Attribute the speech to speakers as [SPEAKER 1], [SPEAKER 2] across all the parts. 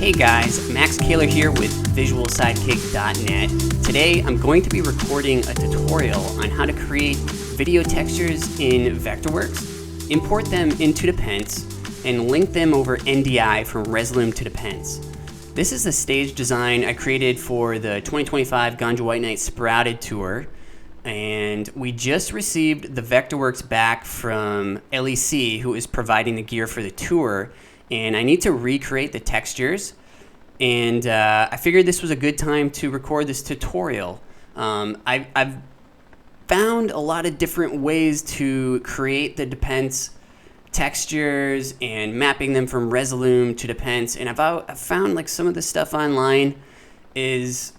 [SPEAKER 1] Hey guys, Max Koehler here with VisualSidekick.net. Today I'm going to be recording a tutorial on how to create video textures in Vectorworks, import them into Depence, and link them over NDI from Resolume to Depence. This is the stage design I created for the 2025 Ganja White Night Sprouted Tour, and we just received the Vectorworks back from LEC, who is providing the gear for the tour, and I need to recreate the textures, and I figured this was a good time to record this tutorial. I've found a lot of different ways to create the Depence textures and mapping them from Resolume to Depence, and I've found like some of the stuff online is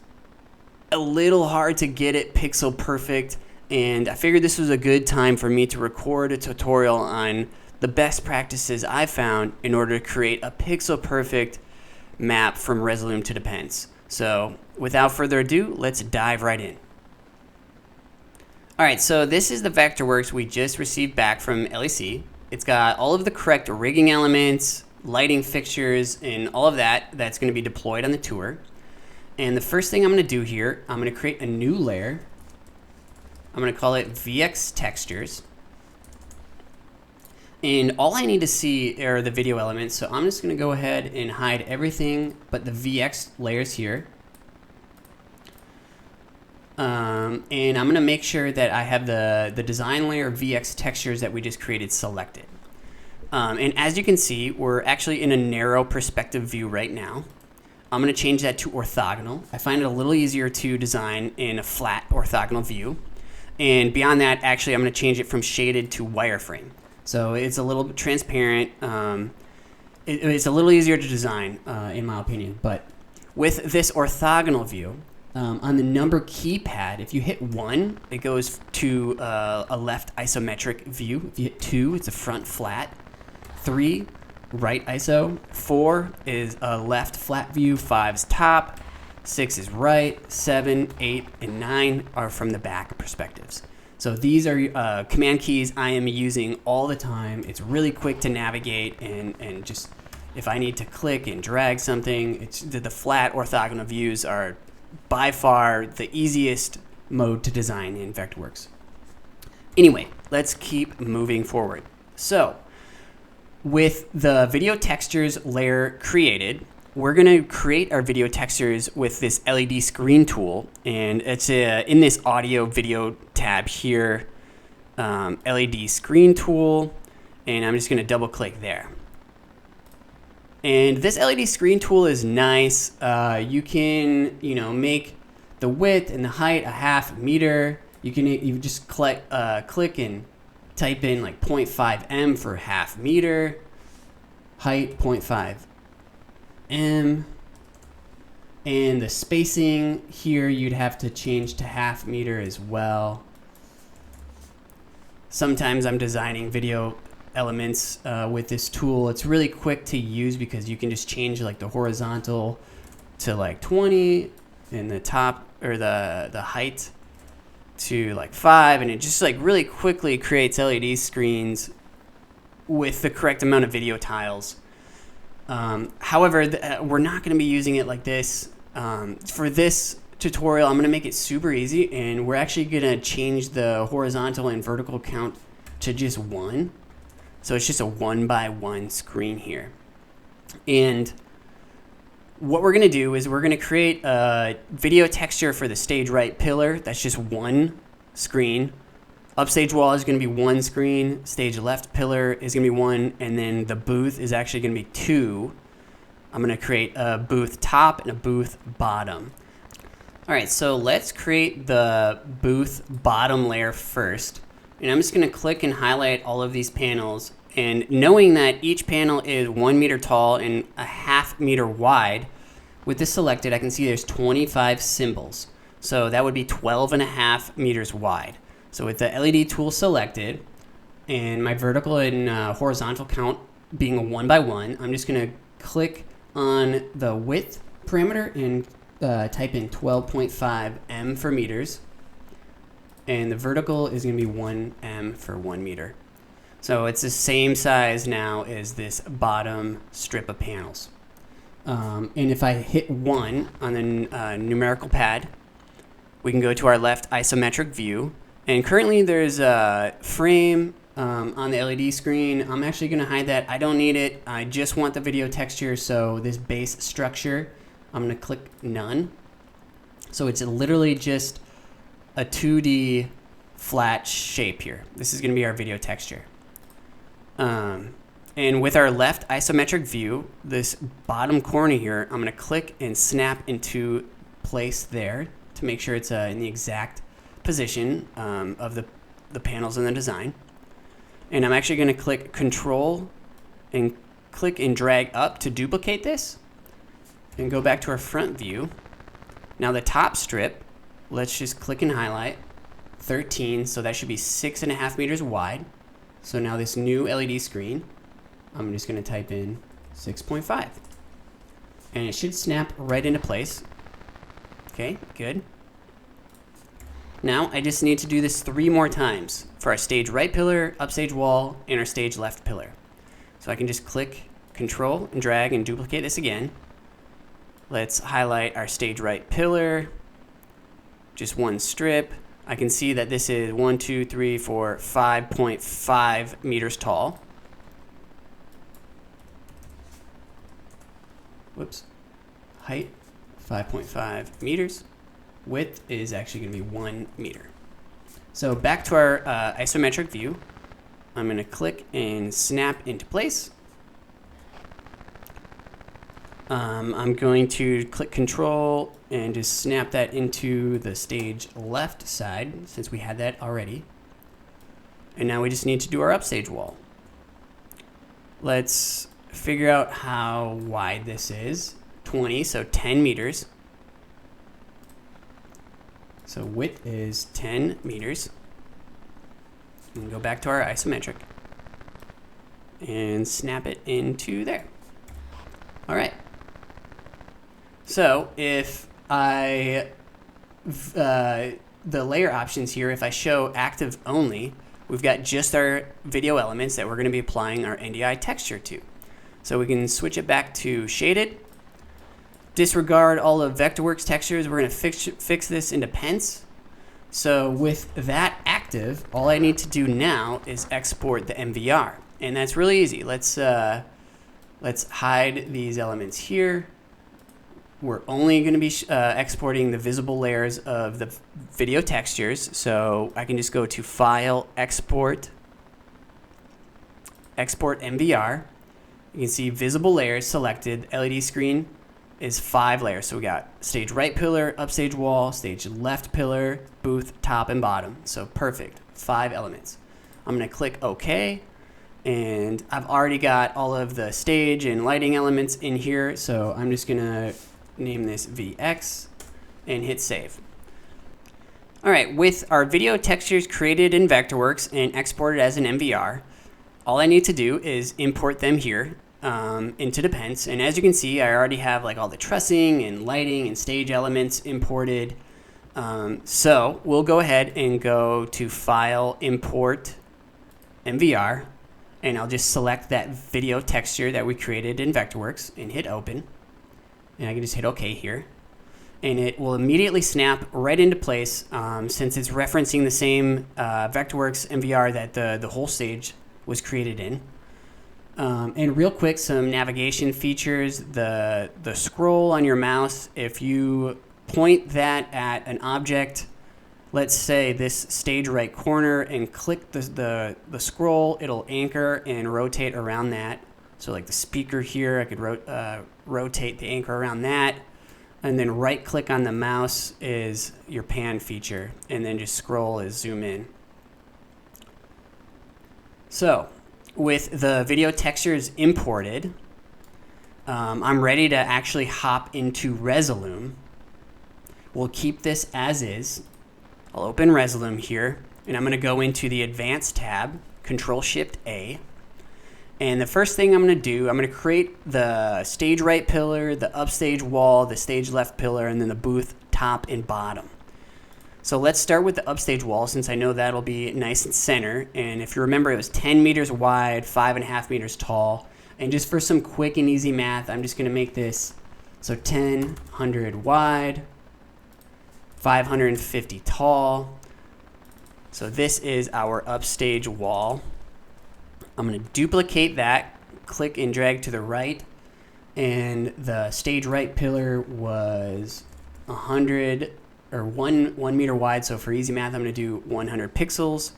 [SPEAKER 1] a little hard to get it pixel perfect, and I figured this was a good time for me to record a tutorial on the best practices I've found in order to create a pixel perfect map from Resolume to Depence. So without further ado, let's dive right in. Alright, so this is the Vectorworks we just received back from LEC. It's got all of the correct rigging elements, lighting fixtures, and all of that's going to be deployed on the tour. And the first thing I'm going to do here, I'm going to create a new layer. I'm going to call it Vwx Textures. And all I need to see are the video elements, so I'm just going to go ahead and hide everything but the Vx layers here. And I'm going to make sure that I have the design layer Vx textures that we just created selected. And as you can see, we're actually in a narrow perspective view right now. I'm going to change that to orthogonal. I find it a little easier to design in a flat orthogonal view. And beyond that, actually, I'm going to change it from shaded to wireframe. So it's a little bit transparent. It's a little easier to design, in my opinion. But with this orthogonal view, on the number keypad, if you hit 1, it goes to a left isometric view. If you hit 2, it's a front flat. 3, right iso. 4 is a left flat view. 5's top. 6 is right. 7, 8, and 9 are from the back perspectives. So these are command keys I am using all the time. It's really quick to navigate, and just if I need to click and drag something, the flat orthogonal views are by far the easiest mode to design in Vectorworks. Anyway, let's keep moving forward. So with the video textures layer created, we're going to create our video textures with this LED screen tool, and it's in this audio video tab here, LED screen tool, and I'm just going to double click there. And this LED screen tool is nice. You can make the width and the height a ½ meter. You just click and type in like 0.5 m for ½ meter, height 0.5 m, and the spacing here you'd have to change to ½ meter as well. Sometimes I'm designing video elements with this tool. It's really quick to use because you can just change like the horizontal to like 20 and the top or the height to like 5, and it just like really quickly creates LED screens with the correct amount of video tiles. However, we're not going to be using it like this. For this tutorial, I'm going to make it super easy, and we're actually going to change the horizontal and vertical count to just 1. So it's just a 1x1 screen here. And what we're going to do is we're going to create a video texture for the stage right pillar. That's just 1 screen. Upstage wall is going to be 1 screen. Stage left pillar is going to be 1. And then the booth is actually going to be 2. I'm going to create a booth top and a booth bottom. All right, so let's create the booth bottom layer first. And I'm just going to click and highlight all of these panels. And knowing that each panel is 1 meter tall and a ½ meter wide, with this selected, I can see there's 25 symbols. So that would be 12.5 meters wide. So with the LED tool selected and my vertical and horizontal count being a 1x1, I'm just going to click on the width parameter and type in 12.5 m for meters. And the vertical is going to be 1 m for 1 meter. So it's the same size now as this bottom strip of panels. And if I hit 1 on the numerical pad, we can go to our left isometric view. And currently there's a frame on the LED screen. I'm actually going to hide that. I don't need it. I just want the video texture. So this base structure, I'm going to click none. So it's literally just a 2D flat shape here. This is going to be our video texture. And with our left isometric view, this bottom corner here, I'm going to click and snap into place there to make sure it's in the exact position of the panels in the design. And I'm actually going to click Control and click and drag up to duplicate this and go back to our front view. Now the top strip, let's just click and highlight 13, so that should be 6.5 meters wide. So now this new LED screen, I'm just going to type in 6.5 and it should snap right into place. Okay, good. Now I just need to do this 3 more times for our stage right pillar, upstage wall, and our stage left pillar. So I can just click Control and drag and duplicate this again. Let's highlight our stage right pillar, just 1 strip. I can see that this is 1, 2, 3, 4, 5.5 meters tall. Whoops. Height, 5.5 meters. Width is actually going to be 1 meter. So back to our isometric view. I'm going to click and snap into place. I'm going to click Control and just snap that into the stage left side since we had that already. And now we just need to do our upstage wall. Let's figure out how wide this is. 20, so 10 meters. So width is 10 meters. And go back to our isometric and snap it into there. All right. So if the layer options here, if I show active only, we've got just our video elements that we're going to be applying our NDI texture to. So we can switch it back to shaded. Disregard all of Vectorworks textures. We're going to fix this in Depence. So with that active, all I need to do now is export the MVR. And that's really easy. Let's hide these elements here. We're only going to be exporting the visible layers of the video textures. So I can just go to File, Export, Export MVR. You can see visible layers selected. LED screen is 5 layers. So we got stage right pillar, upstage wall, stage left pillar, booth, top, and bottom. So perfect. 5 elements. I'm going to click OK. And I've already got all of the stage and lighting elements in here. So I'm just going to name this VX and hit save. All right, with our video textures created in Vectorworks and exported as an MVR, all I need to do is import them here into Depence. And as you can see, I already have like all the trussing and lighting and stage elements imported. So we'll go ahead and go to File, Import, MVR, and I'll just select that video texture that we created in Vectorworks and hit Open. And I can just hit OK here. And it will immediately snap right into place since it's referencing the same Vectorworks MVR that the whole stage was created in. And real quick, some navigation features. The scroll on your mouse, if you point that at an object, let's say this stage right corner, and click the scroll, it'll anchor and rotate around that. So like the speaker here, I could rotate the anchor around that. And then right click on the mouse is your pan feature. And then just scroll is zoom in. So with the video textures imported, I'm ready to actually hop into Resolume. We'll keep this as is. I'll open Resolume here, and I'm going to go into the Advanced tab, Control-Shift-A. And the first thing I'm going to do, I'm going to create the stage right pillar, the upstage wall, the stage left pillar, and then the booth top and bottom. So let's start with the upstage wall, since I know that'll be nice and center. And if you remember, it was 10 meters wide, 5.5 meters tall. And just for some quick and easy math, I'm just going to make this So 10, 100 wide, 550 tall. So this is our upstage wall. I'm going to duplicate that, click and drag to the right, and the stage right pillar was 100 or 1 meter wide. So for easy math, I'm going to do 100 pixels.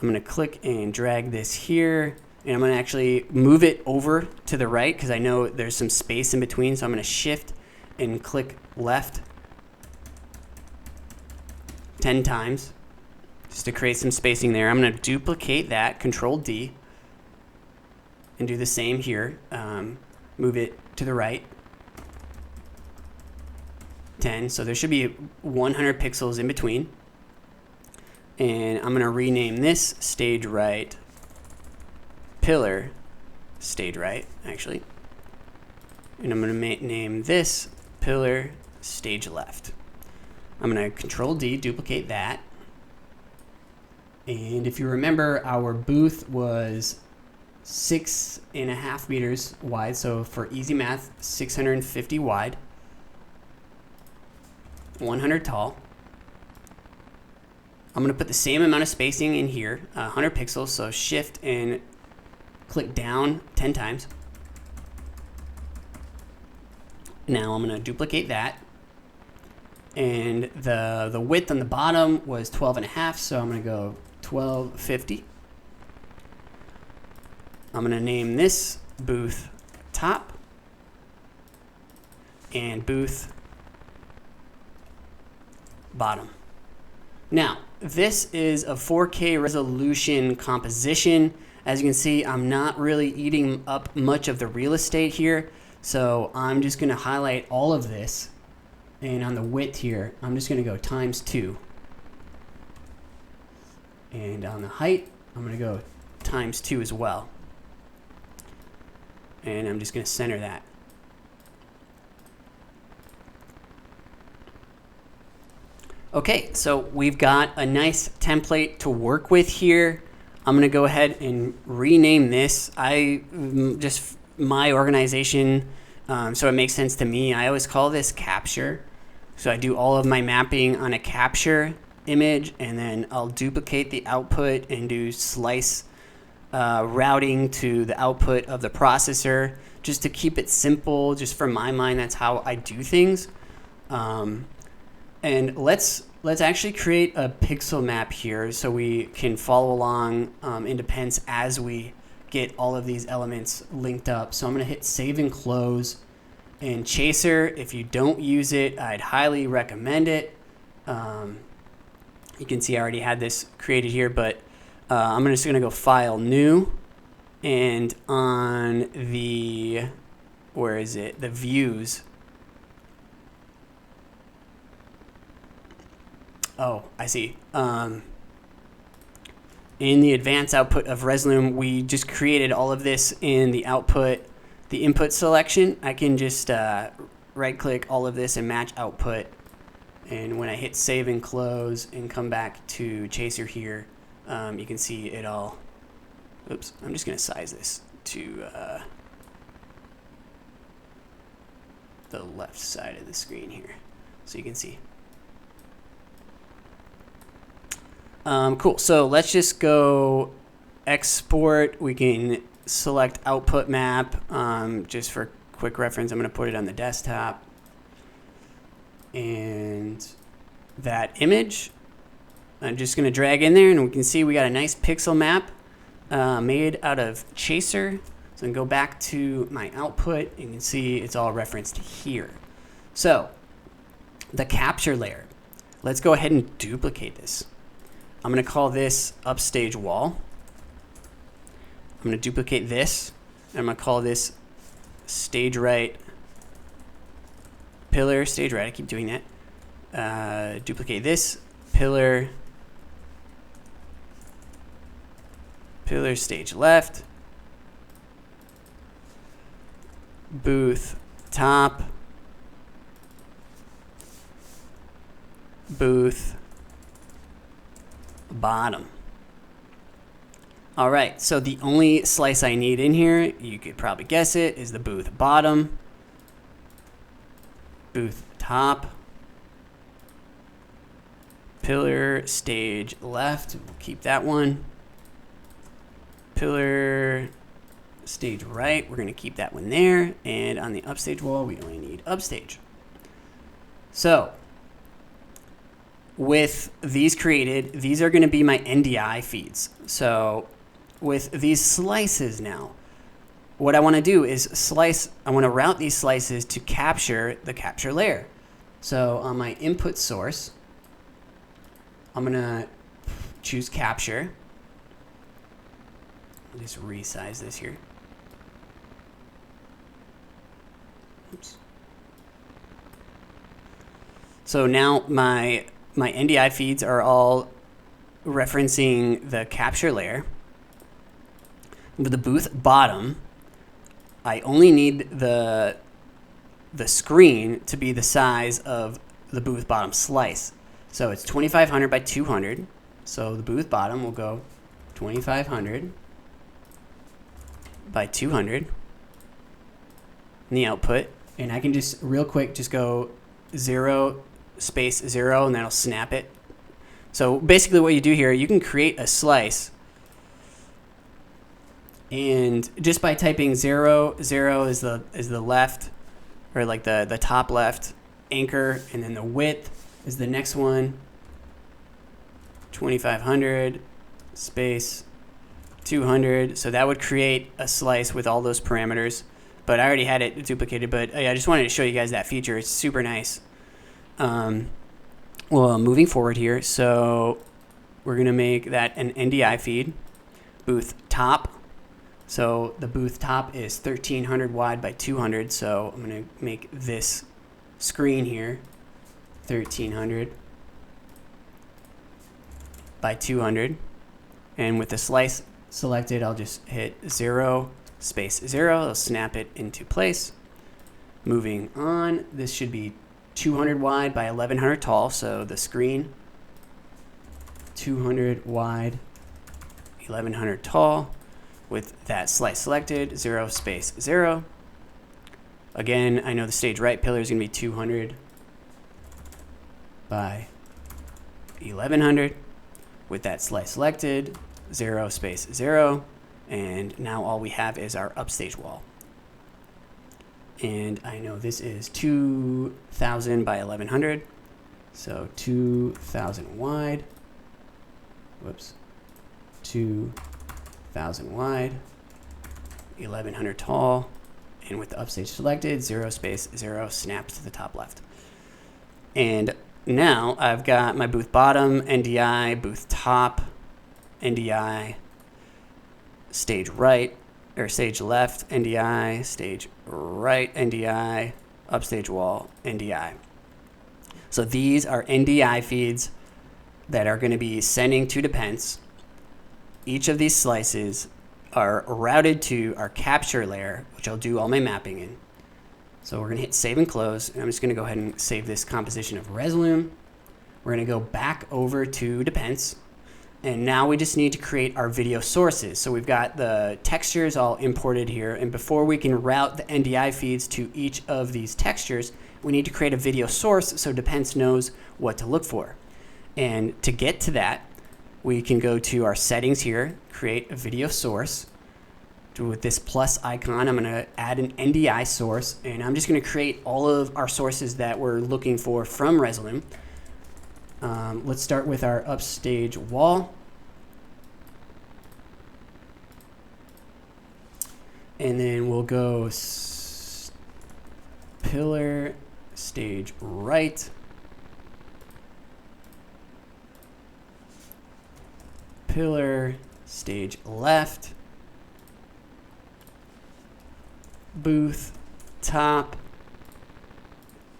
[SPEAKER 1] I'm going to click and drag this here, and I'm going to actually move it over to the right because I know there's some space in between. So I'm going to shift and click left 10 times just to create some spacing there. I'm going to duplicate that, Control D, and do the same here. Move it to the right 10. So there should be 100 pixels in between. And I'm going to rename this stage right pillar stage right, actually. And I'm going to name this pillar stage left. I'm going to Control D, duplicate that. And if you remember, our booth was 6.5 meters wide. So for easy math, 650 wide, 100 tall. I'm going to put the same amount of spacing in here, 100 pixels. So shift and click down 10 times. Now I'm going to duplicate that. And the width on the bottom was 12.5. So I'm going to go 1250. I'm going to name this booth top and booth bottom. Now, this is a 4K resolution composition. As you can see, I'm not really eating up much of the real estate here. So I'm just going to highlight all of this. And on the width here, I'm just going to go ×2. And on the height, I'm going to go ×2 as well. And I'm just going to center that. Okay, so we've got a nice template to work with here. I'm going to go ahead and rename this. My organization, so it makes sense to me. I always call this capture. So I do all of my mapping on a capture image, and then I'll duplicate the output and do slice routing to the output of the processor, just to keep it simple. Just for my mind, that's how I do things. And let's actually create a pixel map here so we can follow along in Depence as we get all of these elements linked up. So I'm going to hit save and close. And Chaser, if you don't use it, I'd highly recommend it. You can see I already had this created here, but I'm just going to go File, New, and on the, where is it? The Views. Oh, I see. In the advanced output of Resolume, we just created all of this in the output, the input selection. I can just right click all of this and match output. And when I hit save and close and come back to Chaser here, you can see it all. Oops, I'm just going to size this to the left side of the screen here so you can see. Cool. So let's just go export. We can select output map. Just for quick reference, I'm going to put it on the desktop. And that image, I'm just going to drag in there, and we can see we got a nice pixel map made out of Chaser. So I can go back to my output, and you can see it's all referenced here. So the capture layer, let's go ahead and duplicate this. I'm going to call this upstage wall. I'm going to duplicate this, and I'm going to call this stage right pillar stage right. I keep doing that. Duplicate this pillar stage left, booth top, booth bottom. All right, so the only slice I need in here, you could probably guess it, is the booth bottom. booth top, pillar stage left, we'll keep that one. Pillar stage right, we're going to keep that one there. And on the upstage wall, we only need upstage. So with these created, these are going to be my NDI feeds. So with these slices now, what I want to do is I want to route these slices to capture the capture layer. So on my input source, I'm going to choose capture. I'll just resize this here. Oops. So now my NDI feeds are all referencing the capture layer. With the booth bottom, I only need the screen to be the size of the booth bottom slice. So it's 2500 by 200. So the booth bottom will go 2500 by 200 in the output. And I can just real quick just go 0 space 0 and that'll snap it. So basically what you do here, you can create a slice, and just by typing 0, 0 is the left, or like the top left anchor, and then the width is the next one, 2500 space 200. So that would create a slice with all those parameters, but I already had it duplicated. But I just wanted to show you guys that feature. It's super nice. Well, moving forward here, so we're gonna make that an NDI feed, booth top. So the booth top is 1300 wide by 200. So I'm gonna make this screen here 1300 by 200, and with the slice selected, I'll just hit 0 space 0. I'll snap it into place. Moving on, this should be 200 wide by 1100 tall. So the screen 200 wide, 1100 tall. With that slice selected, 0 space 0. Again, I know the stage right pillar is going to be 200 by 1100. With that slice selected, 0 space 0. And now all we have is our upstage wall. And I know this is 2000 by 1100. So 2000 wide. Whoops. 2000 wide, 1100 tall, and with the upstage selected, 0 space 0 snaps to the top left. And now I've got my booth bottom, NDI, booth top, NDI, stage right, or stage left, NDI, stage right, NDI, upstage wall, NDI. So these are NDI feeds that are going to be sending to Depence. Each of these slices are routed to our capture layer, which I'll do all my mapping in. So we're going to hit save and close, and I'm just going to go ahead and save this composition of Resolume. We're going to go back over to Depence, and now we just need to create our video sources. So we've got the textures all imported here, and before we can route the NDI feeds to each of these textures, we need to create a video source so Depence knows what to look for. And to get to that, we can go to our settings here, create a video source. With this plus icon, I'm going to add an NDI source, and I'm just going to create all of our sources that we're looking for from Resolume. Let's start with our upstage wall. And then we'll go pillar, stage right. Pillar, stage left, booth top,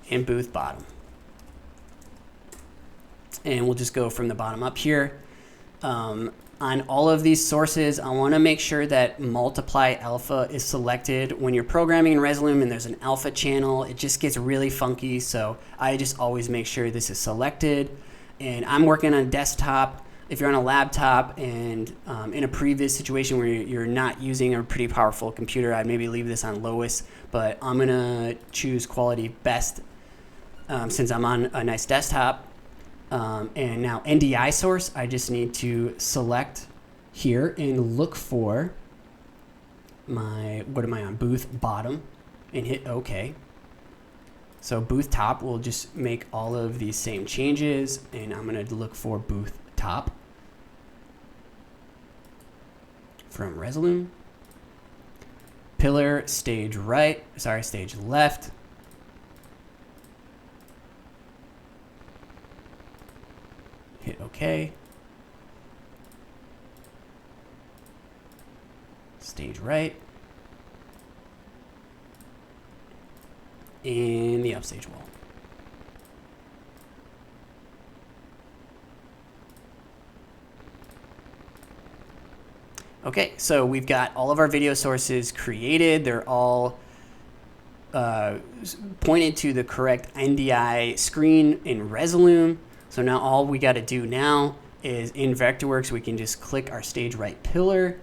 [SPEAKER 1] and booth bottom. And we'll just go from the bottom up here. On all of these sources, I want to make sure that multiply alpha is selected. When you're programming in Resolume and there's an alpha channel, it just gets really funky. So I just always make sure this is selected. And I'm working on desktop. If you're on a laptop and in a previous situation where you're not using a pretty powerful computer, I'd maybe leave this on lowest, but I'm gonna choose quality best since I'm on a nice desktop. And now NDI source, I just need to select here and look for my, what am I on, booth bottom, and hit OK. So booth top will just make all of these same changes, and I'm going to look for booth top from Resolume. Pillar stage right, sorry, stage left. Hit OK. Stage right. And the upstage wall. Okay, so we've got all of our video sources created. They're all pointed to the correct NDI screen in Resolume. So now all we got to do now is in Vectorworks, we can just click our stage right pillar.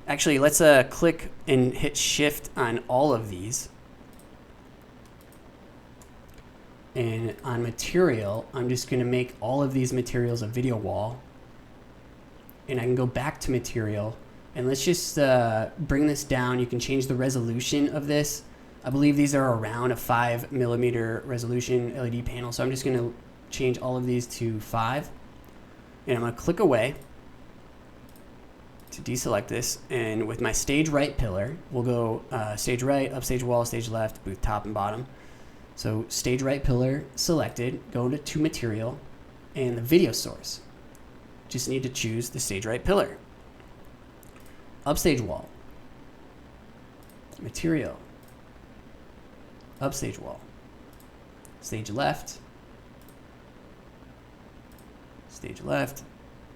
[SPEAKER 1] Actually, let's click and hit shift on all of these. And on material, I'm just going to make all of these materials a video wall. And I can go back to material. And let's just bring this down. You can change the resolution of this. I believe these are around a 5mm resolution LED panel. So I'm just going to change all of these to 5. And I'm going to click away to deselect this. And with my stage right pillar, we'll go stage right, upstage wall, stage left, booth top and bottom. So stage right pillar selected, go to material, and the video source. Just need to choose the stage right pillar. Upstage wall, material, upstage wall, stage left,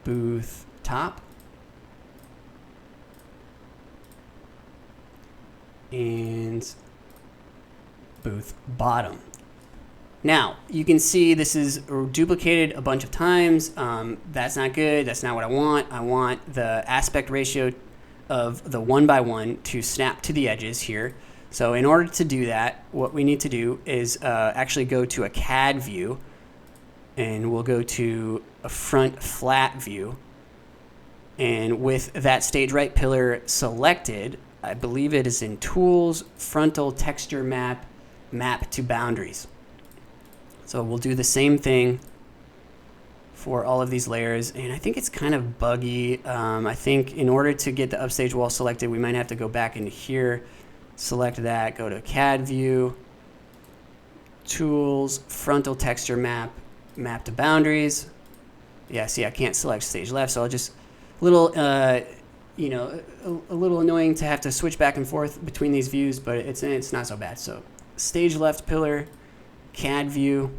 [SPEAKER 1] booth top, and booth bottom. Now you can see this is duplicated a bunch of times. That's not good. That's not what I want. I want the aspect ratio of the 1:1 to snap to the edges here. So in order to do that, what we need to do is actually go to a CAD view, and we'll go to a front flat view. And with that stage right pillar selected, I believe it is in Tools, Frontal Texture Map, Map to Boundaries. So we'll do the same thing for all of these layers, and I think it's kind of buggy. I think in order to get the upstage wall selected, we might have to go back into here, select that, go to CAD view, Tools, Frontal Texture Map, Map to Boundaries. Yeah, see, I can't select stage left, so I'll just little, you know, a little annoying to have to switch back and forth between these views, but it's not so bad. So stage left pillar, CAD view,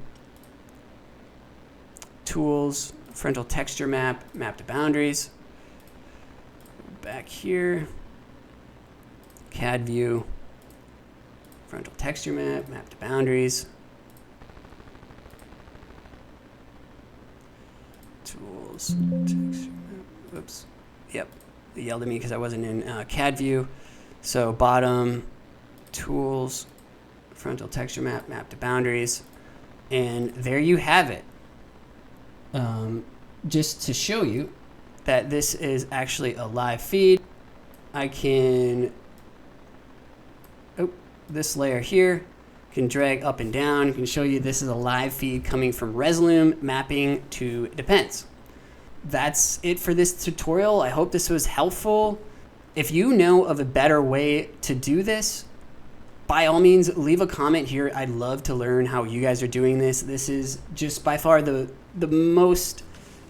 [SPEAKER 1] Tools, Frontal Texture Map, Map to Boundaries. Back here, CAD view, Frontal Texture Map, Map to Boundaries. Tools, Texture Map, oops, yep, it yelled at me because I wasn't in CAD view. So bottom, Tools, Frontal Texture Map, Map to Boundaries, and there you have it. Just to show you that this is actually a live feed, I can, this layer here, can drag up and down. I can show you this is a live feed coming from Resolume mapping to Depence. That's it for this tutorial. I hope this was helpful. If you know of a better way to do this, by all means, leave a comment here. I'd love to learn how you guys are doing this. This is just by far the most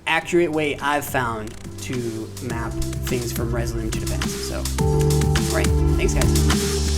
[SPEAKER 1] accurate way I've found to map things from Resolume to Depence. So, all right, thanks guys.